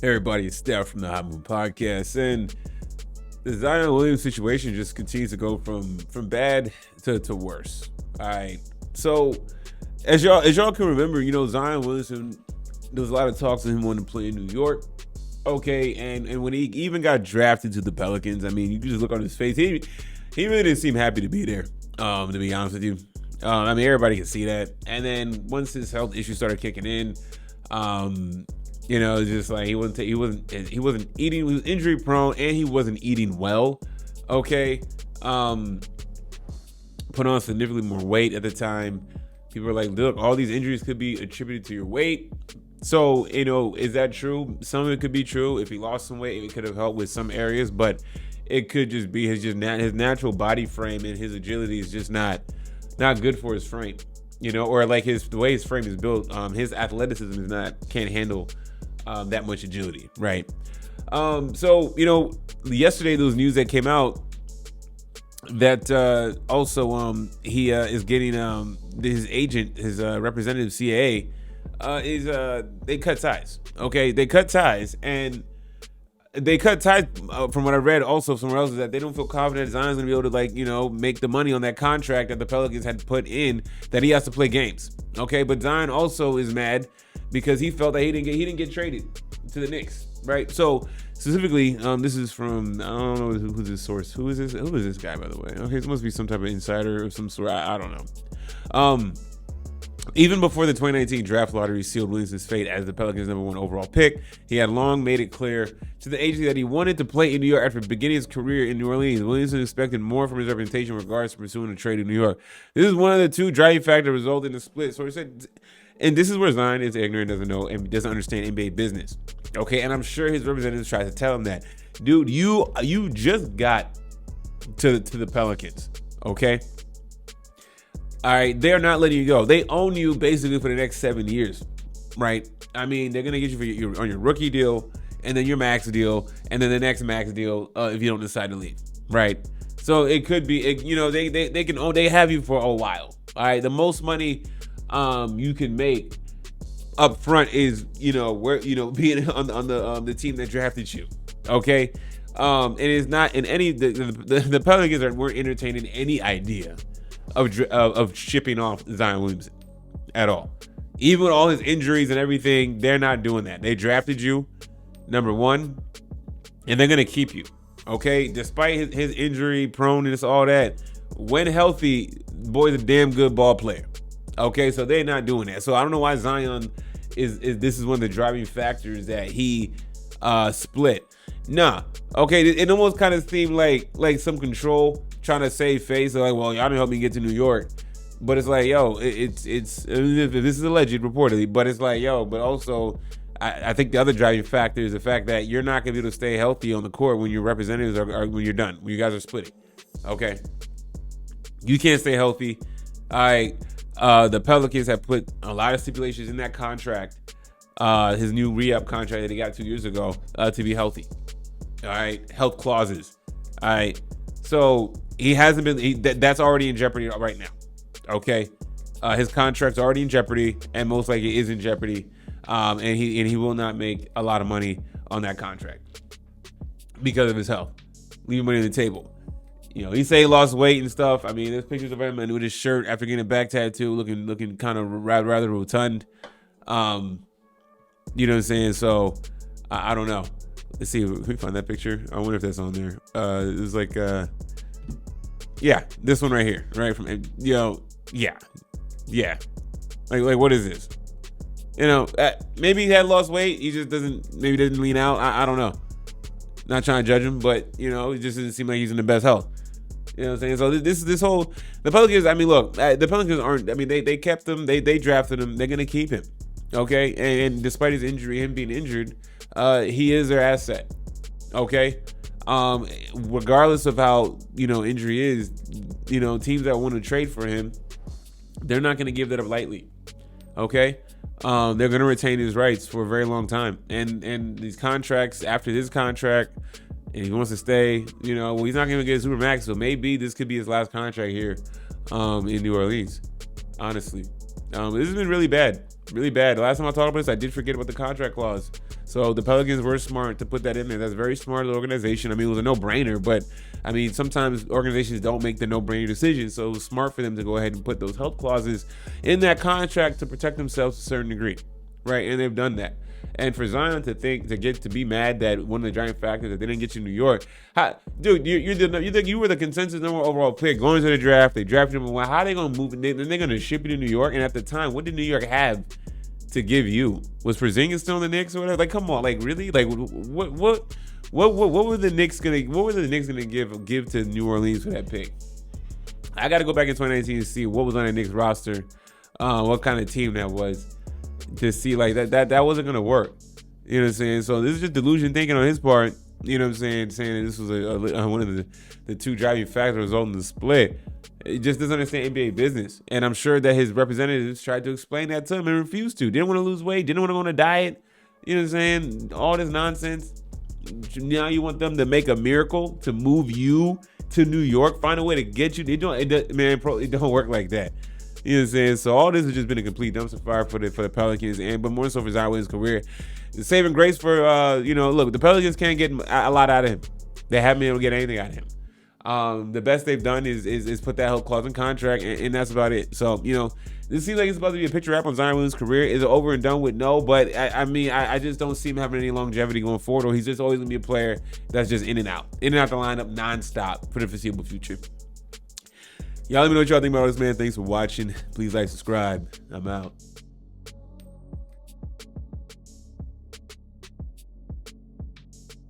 Hey everybody, it's Steph from the Hot Moon Podcast, and the Zion Williams situation just continues to go from bad to worse. All right, so as y'all can remember, Zion Williams, there was a lot of talks of him wanting to play in New York. Okay, and when he even got drafted to the Pelicans, I mean, you can just look on his face. He really didn't seem happy to be there. To be honest with you, I mean, everybody can see that. And then once his health issues started kicking in, it's just like he wasn't eating. He was injury prone, and he wasn't eating well. Okay, put on significantly more weight at the time. People were like, "Look, all these injuries could be attributed to your weight." So, is that true? Some of it could be true. If he lost some weight, it could have helped with some areas, but it could just be his natural body frame and his agility is just not good for his frame. Or like the way his frame is built, his athleticism can't handle that much agility, right? So yesterday there was news that came out that also he is getting his agent, his representative CAA, they cut ties. Okay, they cut ties, and they cut ties from what I read also somewhere else is that they don't feel confident Zion's gonna be able to make the money on that contract that the Pelicans had put in, that he has to play games. Okay, but Zion also is mad because he felt that he didn't get traded to the Knicks, right? So specifically, this is from, I don't know who's this source. Who is this guy, by the way? Okay, this must be some type of insider of some sort. I don't know. Even before the 2019 draft lottery sealed Williams' fate as the Pelicans' #1 overall pick, he had long made it clear to the agency that he wanted to play in New York after beginning his career in New Orleans. Williams expected more from his representation in regards to pursuing a trade in New York. This is one of the two driving factors resulting in the split. So he said, and this is where Zion is ignorant, doesn't know, and doesn't understand NBA business. Okay, and I'm sure his representatives tried to tell him that, dude, you just got to the Pelicans, okay? All right, they're not letting you go. They own you basically for the next 7 years, right? I mean, they're gonna get you on your rookie deal, and then your max deal, and then the next max deal if you don't decide to leave, right? So it could be, they have you for a while. All right, the most money you can make up front is being on the team that drafted you, okay? It is not in any the Pelicans weren't entertaining any idea of shipping off Zion Williams at all. Even with all his injuries and everything, they're not doing that. They drafted you, number one, and they're gonna keep you. Okay, despite his injury proneness, all that. When healthy, boy's a damn good ball player. Okay, so they're not doing that. So I don't know why Zion is this is one of the driving factors that he split. Nah. Okay, it almost kind of seemed like some control, trying to save face. Like, well, y'all didn't help me get to New York. But it's like, yo, it's this is alleged reportedly, but it's like, yo, but also I think the other driving factor is the fact that you're not gonna be able to stay healthy on the court when your representatives are when you're done, when you guys are splitting. Okay. You can't stay healthy. All right. The Pelicans have put a lot of stipulations in that contract, his new re-up contract that he got 2 years ago, to be healthy. All right, health clauses. All right, so he hasn't been. That's already in jeopardy right now. Okay, his contract's already in jeopardy, and most likely is in jeopardy. And he will not make a lot of money on that contract because of his health. Leaving money on the table. He say he lost weight and stuff. I mean, there's pictures of him and with his shirt after getting a back tattoo, looking kind of rather rotund. You know what I'm saying? So I don't know. Let's see if we find that picture. I wonder if that's on there. It was like, yeah, this one right here, right? From yeah. Like what is this? Maybe he had lost weight. He just didn't lean out. I don't know. Not trying to judge him, but it just doesn't seem like he's in the best health. You know what I'm saying? So this whole the Pelicans. I mean, look, the Pelicans aren't. I mean, they kept him. They drafted him. They're gonna keep him. Okay, and despite his injury, him being injured, he is their asset. Okay, regardless of how injury is, teams that want to trade for him, they're not gonna give that up lightly. Okay, they're gonna retain his rights for a very long time, and these contracts after this contract. And he wants to stay, well, he's not going to get a super max, so maybe this could be his last contract here in New Orleans, honestly. This has been really bad. The last time I talked about this, I did forget about the contract clause. So the Pelicans were smart to put that in there. That's very smart of the organization. I mean, it was a no-brainer, but I mean, sometimes organizations don't make the no-brainer decisions. So it was smart for them to go ahead and put those health clauses in that contract to protect themselves to a certain degree, right? And they've done that. And for Zion to be mad that one of the giant factors that they didn't get you in New York, dude, you were the consensus number one overall pick going to the draft. They drafted him. How are they gonna move? They're gonna ship you to New York. And at the time, what did New York have to give you? Was Porzingis still in the Knicks or whatever? Like, come on, like really? Like, what were the Knicks gonna give to New Orleans for that pick? I got to go back in 2019 to see what was on the Knicks roster, what kind of team that was, to see like that wasn't gonna work. You know what I'm saying? So this is just delusion thinking on his part. You know what I'm saying that this was one of the two driving factors resulting in the split. He just doesn't understand NBA business, and I'm sure that his representatives tried to explain that to him and refused to. Didn't want to lose weight. Didn't want to go on a diet. You know what I'm saying? All this nonsense. Now you want them to make a miracle to move you to New York, find a way to get you. It don't work like that. You know what I'm saying? So all this has just been a complete dumpster fire for the Pelicans, but more so for Zion Williams' career. The saving grace for look, the Pelicans can't get a lot out of him. They haven't been able to get anything out of him. The best they've done is put that health clause in contract, and that's about it. So, this seems like it's supposed to be a picture wrap on Zion Williams' career. Is it over and done with? No, but I just don't see him having any longevity going forward, or he's just always going to be a player that's just in and out the lineup nonstop for the foreseeable future. Y'all let me know what y'all think about this, man. Thanks for watching. Please like, subscribe. I'm out.